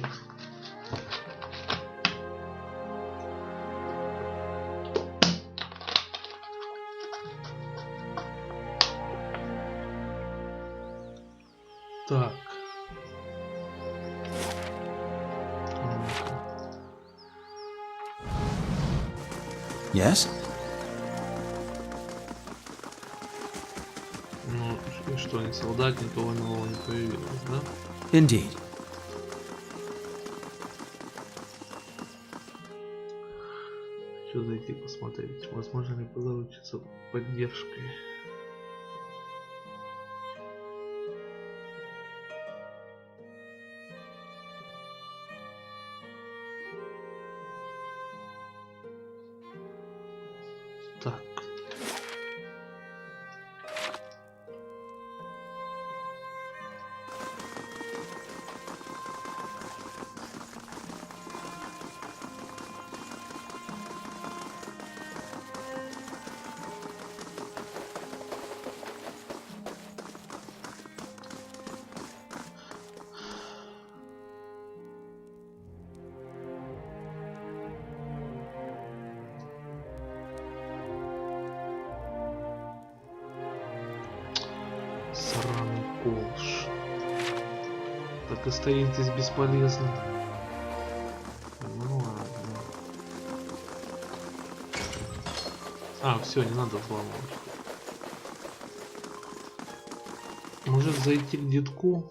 A: Так.
B: Yes?
A: Ну, и что, ни солдат, никого нового не появилось, да?
B: Indeed.
A: Хочу зайти посмотреть, возможно ли позаручиться поддержкой. Так. Сраный колш. Так и стоит здесь бесполезно. Ну ладно. А, все, не надо взломать. Может зайти к детку?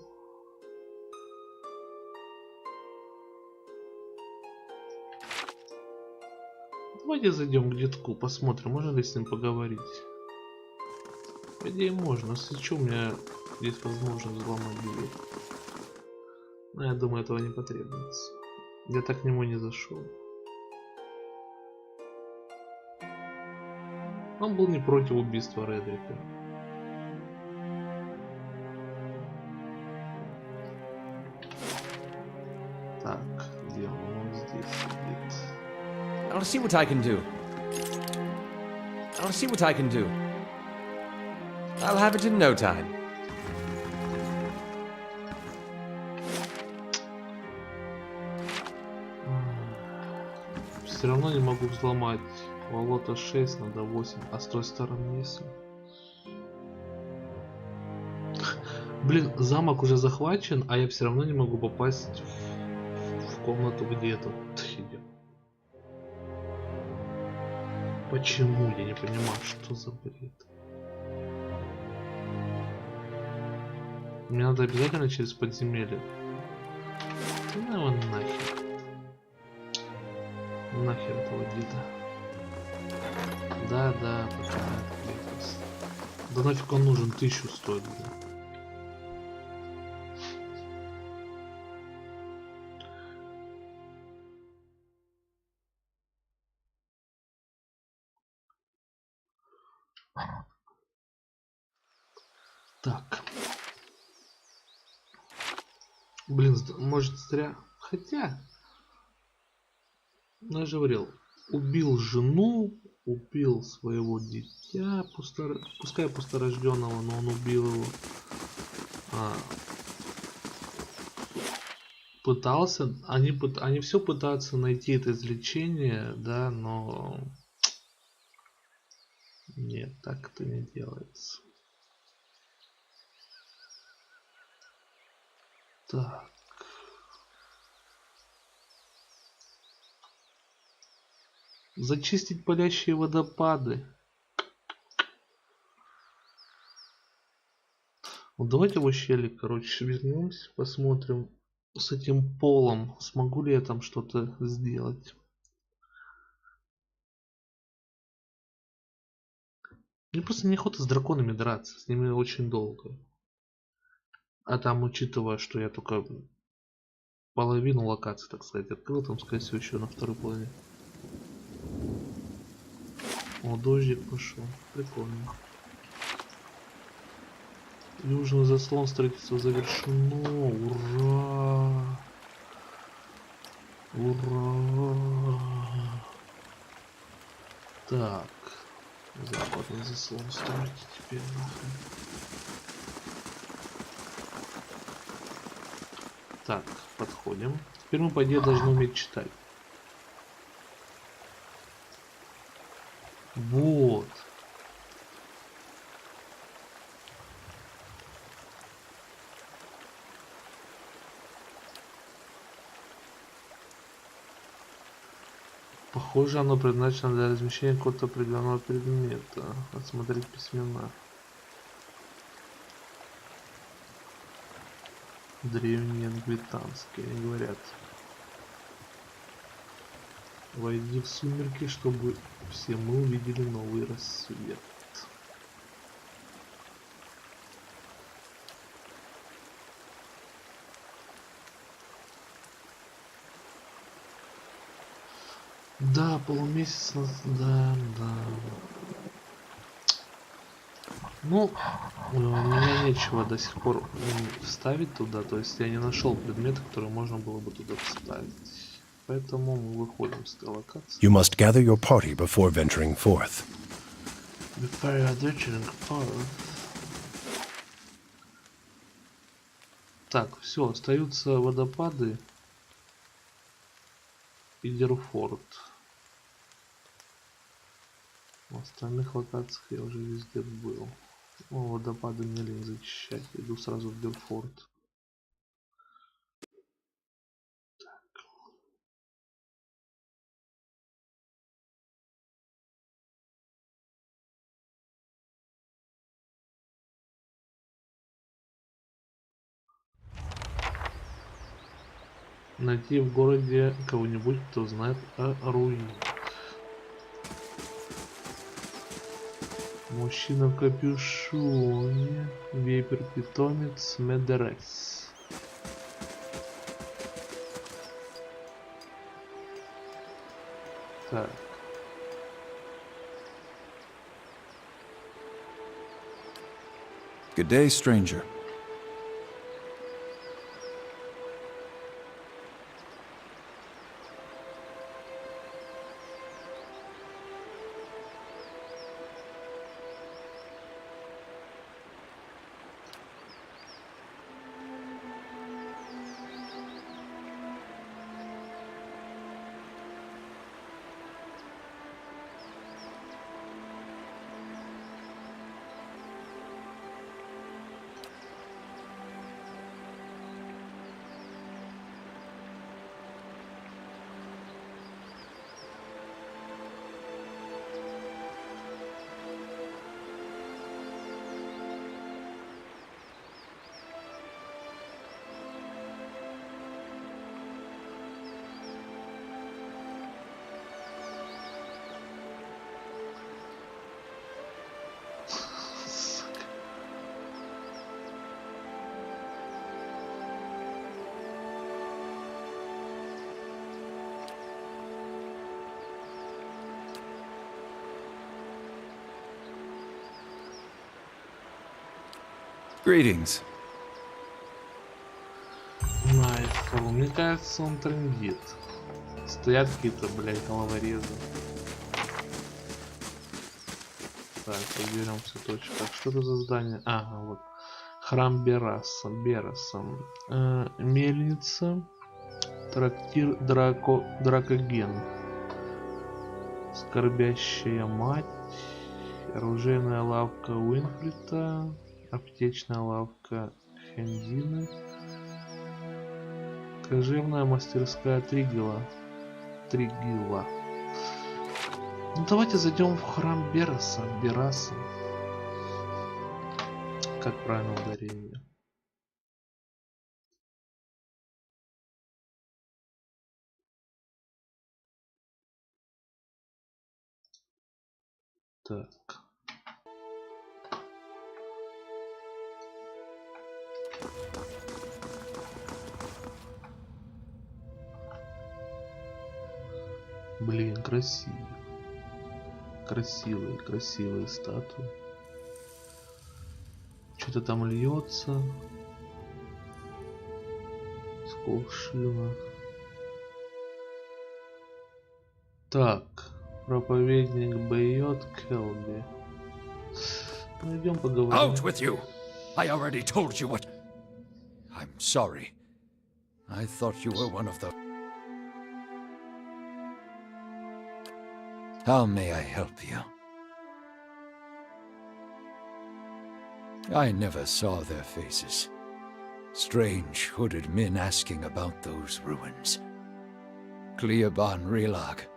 A: Давайте зайдем к детку, посмотрим, можно ли с ним поговорить. По идее можно, если что, у меня есть возможность взломать дверь. Но я думаю, этого не потребуется. Я так к нему не зашел. Он был не против убийства Редрика. Так, где он? Он здесь сидит.
B: I'll see what I can do. I'll see what I can do. I'll have it in no time.
A: Все равно не могу взломать. Волота 6, надо 8. А с той стороны если... Блин, замок уже захвачен, а я все равно не могу попасть в комнату, где этот идет. Почему? Я не понимаю, что за бред. Мне надо обязательно через подземелье. Ну его нахер. Нахер этого деда. Да, пока. Да нафиг он нужен, 1000 стоит, блин. Так. Блин, может зря. Хотя. Ну, я же говорил. Убил жену. Убил своего дитя. Пускай пусторожденного, но он убил его. Пытался. Они все пытаются найти это излечение, да, но. Нет, так это не делается. Так. Зачистить палящие водопады. Вот давайте в ущелье, короче, вернемся, посмотрим с этим полом, смогу ли я там что-то сделать. Мне просто неохота с драконами драться, с ними очень долго. А там, учитывая, что я только половину локации, так сказать, открыл, там, скорее всего, еще на второй половине. О, дождик пошел. Прикольно. Южный заслон строительства завершено. Ура! Ура! Так. Западный заслон строить теперь нахрен. Так, подходим. Теперь мы, по идее, должны уметь читать. Вот. Похоже, оно предназначено для размещения какого-то определенного предмета. Отсмотреть письмена. Древние англитанские, они говорят. Войди в сумерки, чтобы все мы увидели новый рассвет. Да, полумесяц, да. Ну, у меня нечего до сих пор вставить туда, то есть я не нашел предмета, который можно было бы туда вставить. Поэтому мы выходим с этой локации.
C: You must gather your party before venturing forth.
A: Так, все, остаются водопады и Дерфорд. В остальных локациях я уже везде был. О, водопады мне лень зачищать. Иду сразу в Дерфорд. Найти в городе кого-нибудь, кто знает о руинах. Мужчина в капюшоне, вепрь-питомец, Медерес. Так.
H: Good day, stranger.
C: Greetings.
A: Майстер, мне кажется, он трындит. Стоят какие-то, блядь, головорезы. Так, разберемся точно. Так, что это за здание? Ага, вот. Храм Бераса. Мельница. Трактир Дракоген. Скорбящая мать. Оружейная лавка Уинфрита. Аптечная лавка Хендины. Кожевная мастерская Тригила. Ну давайте зайдем в храм Бераса. Как правильно ударение? Так. Блин, красивые статуи. Что-то там льется с кувшина. Так, проповедник Бейот Келби. Пойдем поговорим.
C: Out with you! I already told you what... I'm sorry. I thought you were one of the... How may I help you? I never saw their faces. Strange hooded men asking about those ruins. Cleoban Relag.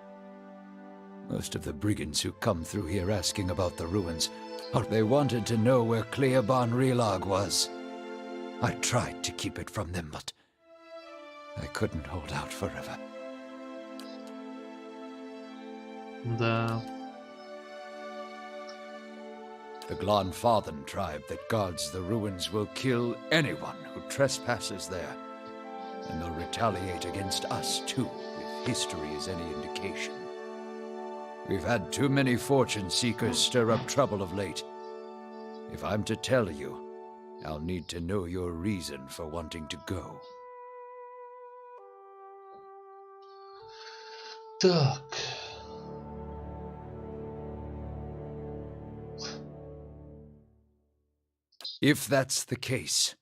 C: Most of the brigands who come through here asking about the ruins, they wanted to know where Cleoban Relag was. I tried to keep it from them, but I couldn't hold out forever.
A: Да.
C: The Glanfathan tribe that guards the ruins will kill anyone who trespasses there. And they'll retaliate against us, too, if history is any indication. We've had too many fortune seekers stir up trouble of late. If I'm to tell you, I'll need to know your reason for wanting to go.
A: Так.
C: If that's the case,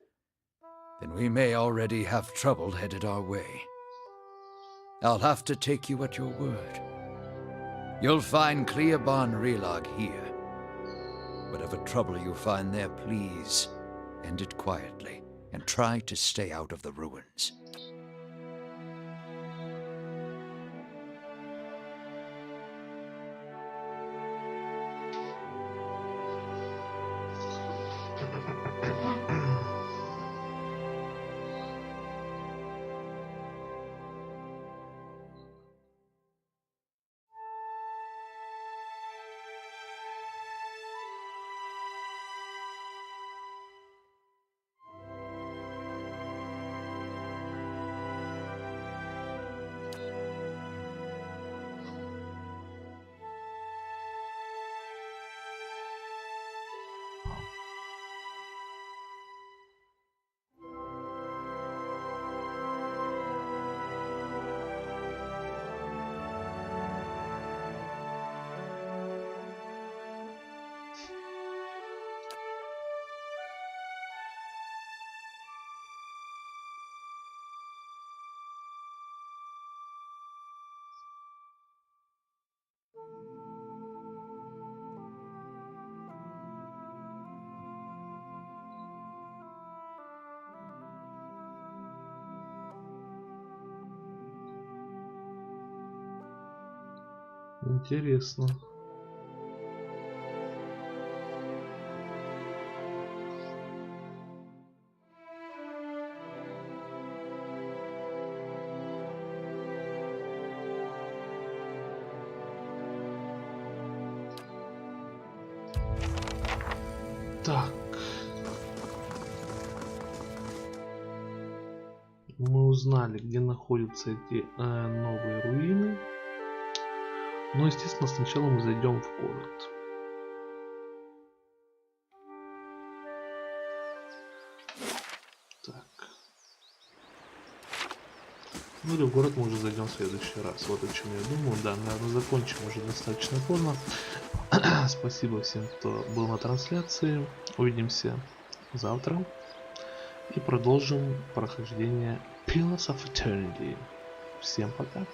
C: then we may already have trouble headed our way. I'll have to take you at your word. You'll find Cleoban Relag here. Whatever trouble you find there, please end it quietly and try to stay out of the ruins.
A: Интересно. Так. Мы узнали, где находятся эти новые руины. Но, естественно, сначала мы зайдем в город. Ну или в город мы уже зайдем в следующий раз. Вот о чем я думаю. Да, наверное, закончим уже достаточно поздно. Спасибо всем, кто был на трансляции. Увидимся завтра. И продолжим прохождение Pillars of Eternity. Всем пока.